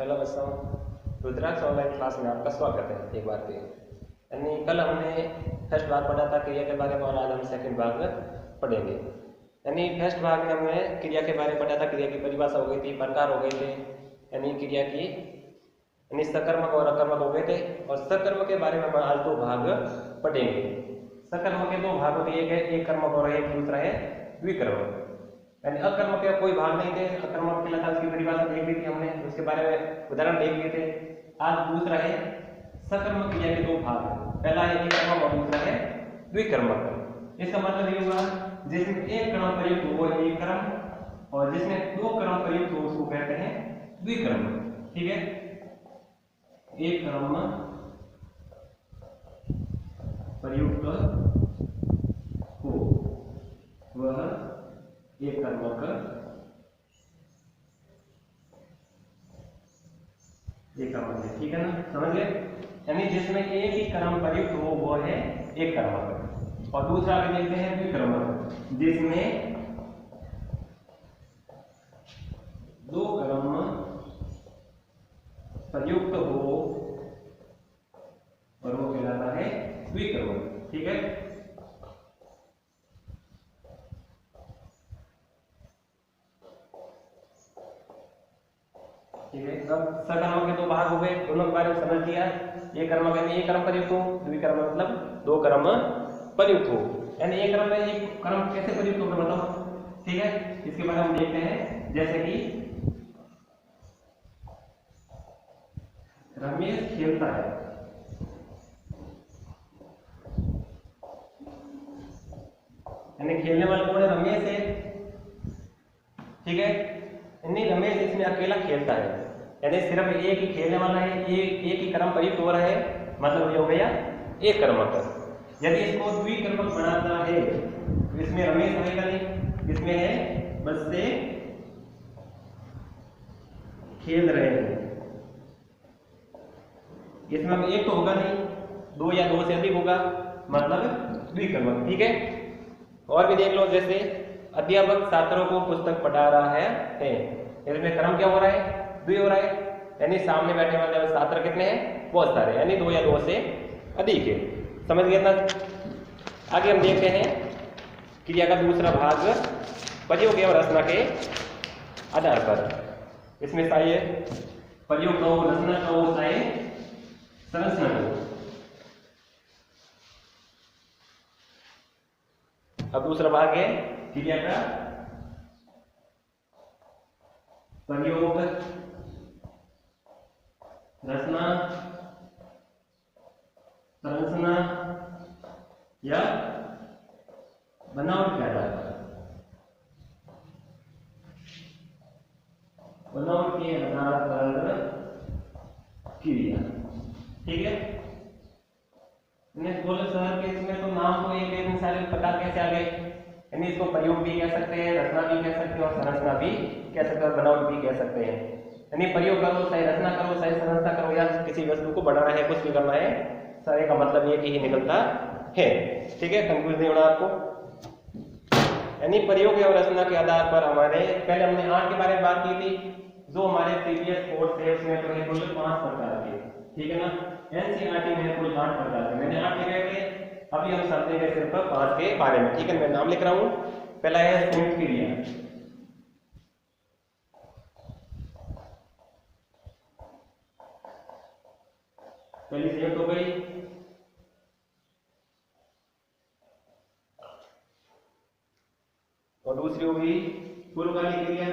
Hello बच्चों, रुद्राक्ष online class में आपका स्वागत है एक बार फिर। यानी कल हमने फर्स्ट भाग पढ़ा था क्रिया के बारे में और आज हम सेकंड भाग पढ़ेंगे। यानी फर्स्ट भाग में हमने क्रिया के बारे में पढ़ा था, क्रिया की परिभाषा हो गई थी, प्रकार हो गए थे, यानी क्रिया की यानी सकर्मक और अकर्मक हो गए थे। और सकर्मक के बारे में हम आज दो भाग पढ़ेंगे। सकर्मक के दो भाग होते हैं, एक है एक कर्मक और एक दूसरा है द्विकर्मक। यानी अकर्मक के कोई भाग नहीं थे, अकर्मक के उसकी परिभाषा देख ली थी हमने, उसके बारे में उदाहरण देख लिए थे। आज दूसरा है सकर्मक क्रिया के दो भाग, पहला है एक कर्मक और दूसरा है द्विकर्मक। इसका मतलब ये हुआ जिसमें एक कर्म प्रयुक्त हो वो एक कर्म और जिसमें दो कर्म प्रयुक्त हो उसको कहते हैं द्विकर्मक। ठीक है, एक कर्म प्रयुक्त हो वह एक कर्मक, एक कर्मक है। ठीक है ना, समझ गए। यानी जिसमें एक ही कर्म प्रयुक्त हो वो है एक कर्मक। और दूसरा भी देखते हैं द्विकर्मक, जिसमें दो कर्म प्रयुक्त हो और वो कहलाता है द्विकर्मक। ठीक है, ठीक है। अब सकर्मक के दो भाग हो गए, दोनों के बारे में समझ लिया। एक कर्म यानी एक कर्म प्रयुक्त हो, द्विकर्म मतलब दो कर्म प्रयुक्त हो। यानी एक कर्म में एक कर्म कैसे प्रयुक्त होगा बताओ। ठीक है, इसके बारे में हम देखते हैं। जैसे कि रमेश खेलता है, यानी खेलने वाला कौन है? रमेश है। ठीक है, यानी रमेश इसमें अकेला खेलता है, यानी सिर्फ एक ही खेलने वाला है, एक ही कर्म प्रयुक्त हो रहा है, मतलब ये हो गया एक कर्मक। यदि इसको द्विकर्मक बनाना है तो इसमें रमेश आएगा नहीं, इसमें है बस से खेल रहे हैं, इसमें अब एक तो होगा नहीं, दो या दो से अधिक होगा, मतलब द्विकर्मक। ठीक है, और भी देख लो। जैसे अध्यापक छात्रों को पुस्तक पढ़ा रहा है, इसमें कर्म क्या हो रहा है? द्वि हो रहा है, यानी सामने बैठने वाले छात्र कितने हैं? बहुत सारे, यानी दो या दो से अधिक है। समझ गए ना। आगे हम देखते हैं क्रिया का दूसरा भाग, प्रयोग एवं रचना के आधार पर। इसमें चाहिए प्रयोग कहो, रचना कहो, चाहे संरचना कहो। अब दूसरा भाग है क्रिया का प्रयोग, रचना, संरचना या बनावट के आधार पर। बनावट के आधार पर क्रिया। ठीक है, बोले सर के इसमें तो नाम तो एक सारे प्रकार कैसे आ गए? यानी इसको प्रयोग भी कह सकते हैं, रचना भी कह सकते हैं और संरचना भी कह सकते हैं और बनावट भी कह सकते हैं। यानी प्रयोग करो चाहे रचना करो चाहे संरचना करो या किसी वस्तु को बढ़ाना है, कुछ भी करना है, सारे का मतलब एक ही निकलता है। ठीक है, कंफ्यूज नहीं होना आपको। यानी प्रयोग एवं रचना के आधार पर हमारे पहले हमने आर्ट के बारे में बात की थी, जो हमारे प्रीवियस कोर्स है उसमें तो है कुल 5 प्रकार के। ठीक है ना, एनसीईआरटी में कुल 8 प्रकार के मैंने 8 लिखे थे, अभी हम समझेंगे सिर्फ 5 के बारे में। ठीक है, मैं नाम लिख रहा हूं। पहला है संयुक्त क्रिया, पहली संयुक्त हो गई। और दूसरी हो गई पूर्वकालिक क्रिया,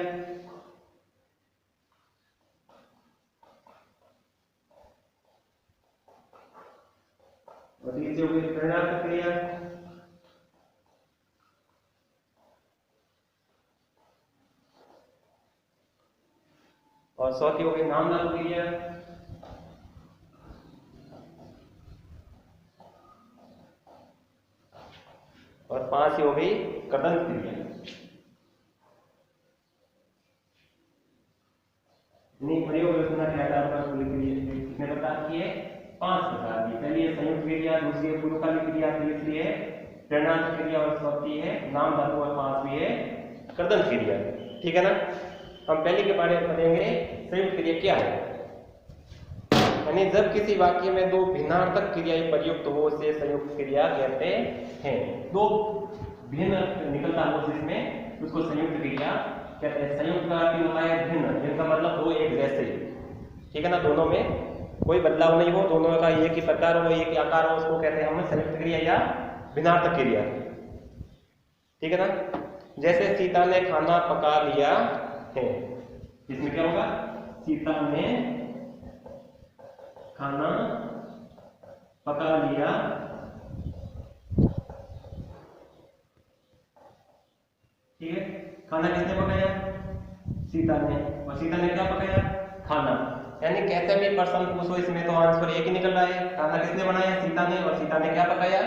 और तीसरी हो गई परिणामक क्रिया, और चौथी हो गई नामधातु क्रिया, और 5 हो गई कर्दंत क्रिया। प्रयोग रचना के आधार पर कितने प्रकार की है? 5 प्रकार की। पहली है संयुक्त क्रिया, दूसरी है पूर्वकालिक क्रिया, तीसरी है परिणामक क्रिया और चौथी है नामधातु और 5वीं है कर्दंत क्रिया। ठीक है ना। हम पहले के बारे में पढ़ेंगे संयुक्त क्रिया क्या है। यानी जब किसी वाक्य में दो भिन्नार्थक क्रियाएं प्रयुक्त हो उसे संयुक्त क्रिया कहते हैं। दो भिन्न निकलता हो जिसमें उसको संयुक्त क्रिया कहते हैं। संयुक्त का अर्थ होता है भिन्न, जिनका मतलब दो एक जैसे, ठीक है ना, दोनों में कोई बदलाव नहीं हो, दोनों का एक ही प्रकार हो, एक ही आकार हो, उसको कहते हैं हम संयुक्त क्रिया या भिन्नार्थक क्रिया, ठीक है ना। जैसे सीता ने खाना पका लिया है, इसमें क्या होगा, सीता ने खाना पका लिया, ठीक है। खाना किसने पकाया, सीता ने, और सीता ने क्या पकाया, खाना। यानी कैसे भी प्रश्न पूछो इसमें तो आंसर एक ही निकल रहा है। खाना किसने बनाया, सीता ने, और सीता ने क्या पकाया,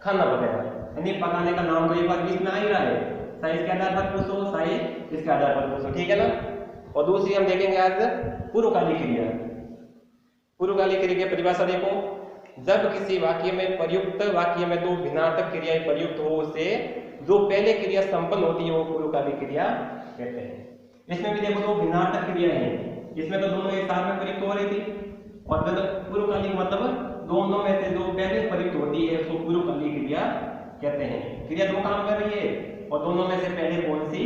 खाना पकाया। यानी पकाने का नाम तो एक बार बीच में आ ही रहा है, चाहे इसके आधार पर पूछो चाहे इसके आधार पर पूछो, ठीक है ना। और दूसरी हम देखेंगे आज पूर्वकालिक क्रिया। पूर्वकालिक क्रिया की परिभाषा देखो, जब किसी वाक्य में प्रयुक्त वाक्य में दो भिन्नार्थक क्रियाएं प्रयुक्त हो उसे जो पहले क्रिया संपन्न होती है वो पूर्वकालिक क्रिया कहते हैं। इसमें भी देखो दो भिन्नार्थक क्रियाएं हैं, इसमें तो दोनों एक साथ में प्रयुक्त हो रही थी, और पूर्वकालिक मतलब दोनों में से जो पहले प्रयुक्त होती है उसको पूर्वकालिक क्रिया कहते हैं। क्रिया दो काम कर रही है और दोनों में से पहले कौन सी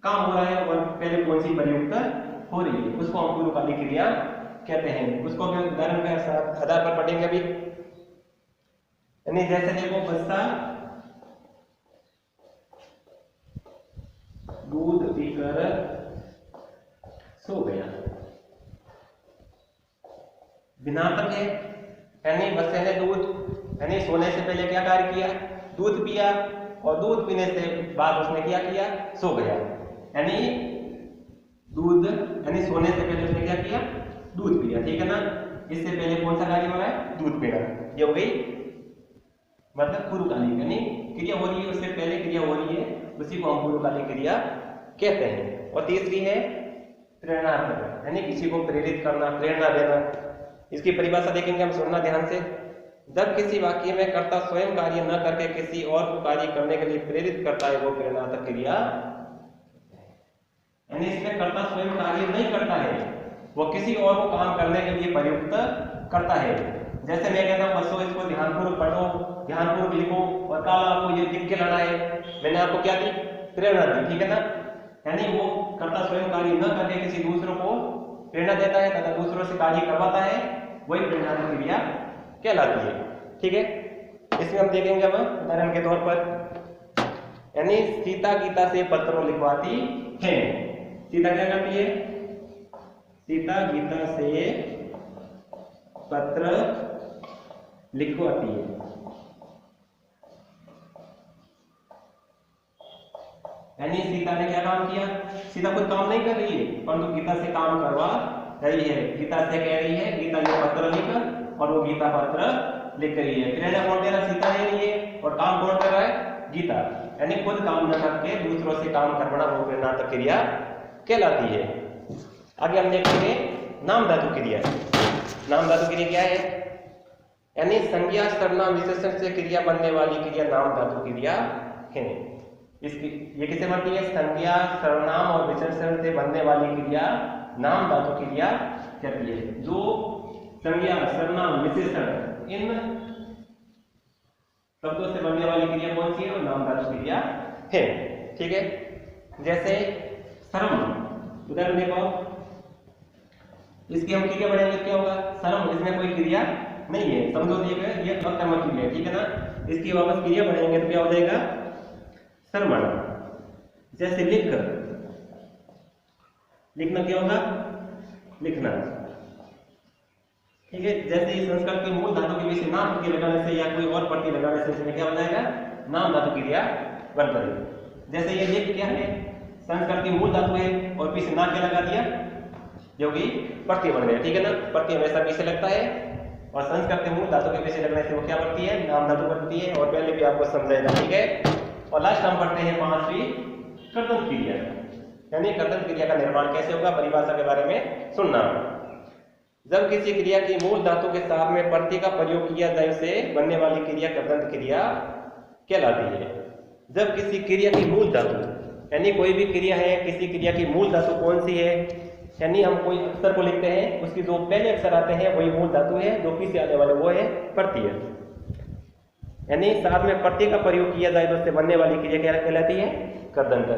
काम हो रहा है और पहले कौन सी प्रयुक्त हो रही है उसको हम पूर्वकालिक क्रिया कहते हैं। उसको हम उदाहरण के आधार पर पढ़ेंगे अभी। यानी जैसे देखो, बच्चा दूध पीकर सो गया, भिन्नार्थक है। यानी बच्चे ने दूध, यानी सोने से पहले क्या कार्य किया, दूध पिया, और दूध पीने से बाद उसने क्या किया, सो गया। यानी दूध, यानी सोने से पहले उसने क्या किया, दूध पिया, ठीक है ना। इससे पहले कौन सा कार्य हो रहा है, दूध पीना, ये हो गई मतलब पूर्वकालिक, यानी क्रिया हो रही है उससे पहले क्रिया हो रही है, उसी को हम पूर्वकालिक क्रिया कहते हैं। और तीसरी है प्रेरणात्मक, यानी किसी को प्रेरित करना, प्रेरणा देना। इसकी परिभाषा देखेंगे हम, सुनना ध्यान से। जब किसी वाक्य में कर्ता स्वयं कार्य न करके किसी और को कार्य करने के लिए प्रेरित करता है वो प्रेरणात्मक क्रिया। यानी इसमें कर्ता स्वयं कार्य नहीं करता है, वो किसी और को काम करने के लिए प्रयुक्त करता है। जैसे मैं कहता हूँ बच्चों इसको ध्यानपूर्वक पढ़ो, ध्यानपूर्वक लिखो, और कल आपको ये लिख के लाना है, मैंने आपको क्या दी, प्रेरणा दी, ठीक है ना। यानी वो कर्ता स्वयं कार्य न करके किसी दूसरों को प्रेरणा देता है तथा दूसरों से कार्य करवाता है, वही प्रेरणात्मक क्रिया कहलाती है, ठीक है। इसमें हम देखेंगे अब उदाहरण के तौर पर। यानी सीता गीता से पत्र लिखवाती है। सीता क्या करती है, सीता गीता से पत्र लिखवाती है। यानी सीता ने क्या काम किया, सीता कोई काम नहीं कर रही है परंतु गीता से काम करवा रही है। गीता से कह रही है गीता ये पत्र लिख, और वो गीता पत्र लिख रही है। प्रेरणा कौन दे रहा, सीता दे रही है, और काम कौन कर रहा है, गीता। यानी खुद काम न करके दूसरों से काम करवाना वो प्रेरणात्मक क्रिया कहलाती है। आगे हम देखेंगे नाम धातु क्रिया। नाम धातु क्रिया क्या है, यानी संज्ञा सर्वनाम विशेषण से क्रिया बनने वाली क्रिया नाम धातु क्रिया है। इसकी ये किसे बनती है, संज्ञा सर्वनाम और विशेषण से बनने वाली क्रिया नाम धातु क्रिया कहती है। जो संज्ञा सर्वनाम विशेषण इन शब्दों से बनने वाली क्रिया कौन सी है, वो नाम धातु क्रिया है, ठीक है। जैसे सर्व, उदाहरण देखो, इसकी हम क्रिया बढ़ेंगे क्या होगा, सर्व, इसमें कोई क्रिया नहीं है, समझो ये अकर्मक क्रिया, ठीक है ना। इसकी वापस क्रिया बढ़ेंगे तो क्या हो जाएगा, श्रवण। जैसे लिख, लिखना क्या होगा, लिखना, ठीक है। जैसे इस संस्कृत के मूल धातु के बीच नाम प्रत्यय लगाने से या कोई और प्रत्यय लगाने से इसमें क्या हो जाएगा, नाम धातु क्रिया बन जाएगी। जैसे ये लिख क्या है, संस्कृत की मूल धातु है और पीछे ना क्या लगा दिया, जो कि प्रत्यय बन गया, ठीक है ना। प्रत्यय हमेशा पीछे लगता है और संस्कृत के मूल धातु के पीछे लगने से वो क्या बनती है, नाम धातु बनती है। और पहले भी आपको समझाया, ठीक है। और लास्ट हम पढ़ते हैं पांचवी कर्तन क्रिया। यानी कर्तन क्रिया का निर्माण कैसे होगा, परिभाषा के बारे में सुनना। जब किसी क्रिया की मूल धातु के साथ में प्रत्यय का प्रयोग किया जाए उसे बनने वाली क्रिया कर्तन क्रिया कहलाती है। जब किसी क्रिया की मूल धातु, यानी कोई भी क्रिया है, किसी क्रिया की मूल धातु कौन सी है, यानी हम कोई अक्षर को लिखते हैं, उसकी जो पहले अक्षर आते हैं वही मूल धातु है, जो पीछे आने वाले वो है प्रत्यय। यानी साथ में प्रत्यय का प्रयोग किया जाए तो उससे बनने वाली क्रिया क्या कहलाती है? कर्दंत।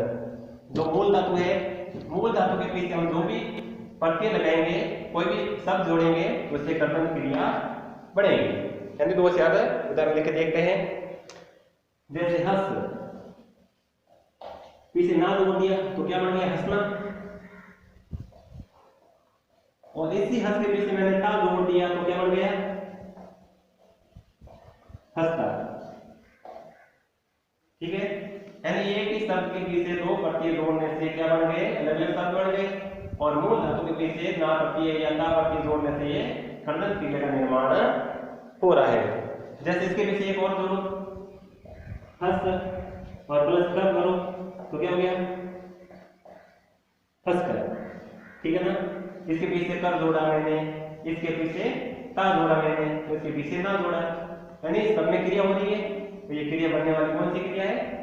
जो मूल धातु है, मूल धातु के पीछे हम जो भी प्रत्यय लगाएंगे, कोई भी शब्द जोड़ेंगे, उससे कर्दंत क्रिया बढ़ेगी। यानी दो से ज्यादा उदाहरण लेके देखते हैं। जैसे हंस, पीछे ना जोड़ दिया तो क्या बन गया? हंसना। और इसी हंस के पीछे मैंने ता जोड़ दिया तो क्या बन गया? हंसता। ठीक है, यानी एक ही शब्द के पीछे दो प्रत्यय जोड़ने से क्या बन गए? अलग अलग शब्द बन गए। और मूल धातु के पीछे ना प्रत्यय या ता प्रत्यय जोड़ने से ये कर्दंत क्रिया का निर्माण हो रहा है। जैसे इसके पीछे एक और जोड़ो, हंस और प्लस कर करो तो क्या हो गया? हंसकर। ठीक है ना? इसके पीछे कर जोड़ा मैंने, इसके पीछे ता जोड़ा मैंने, इसके पीछे ना जोड़ा, यानी सब में क्रिया हो रही है। तो ये क्रिया बनने वाली कौन सी क्रिया है?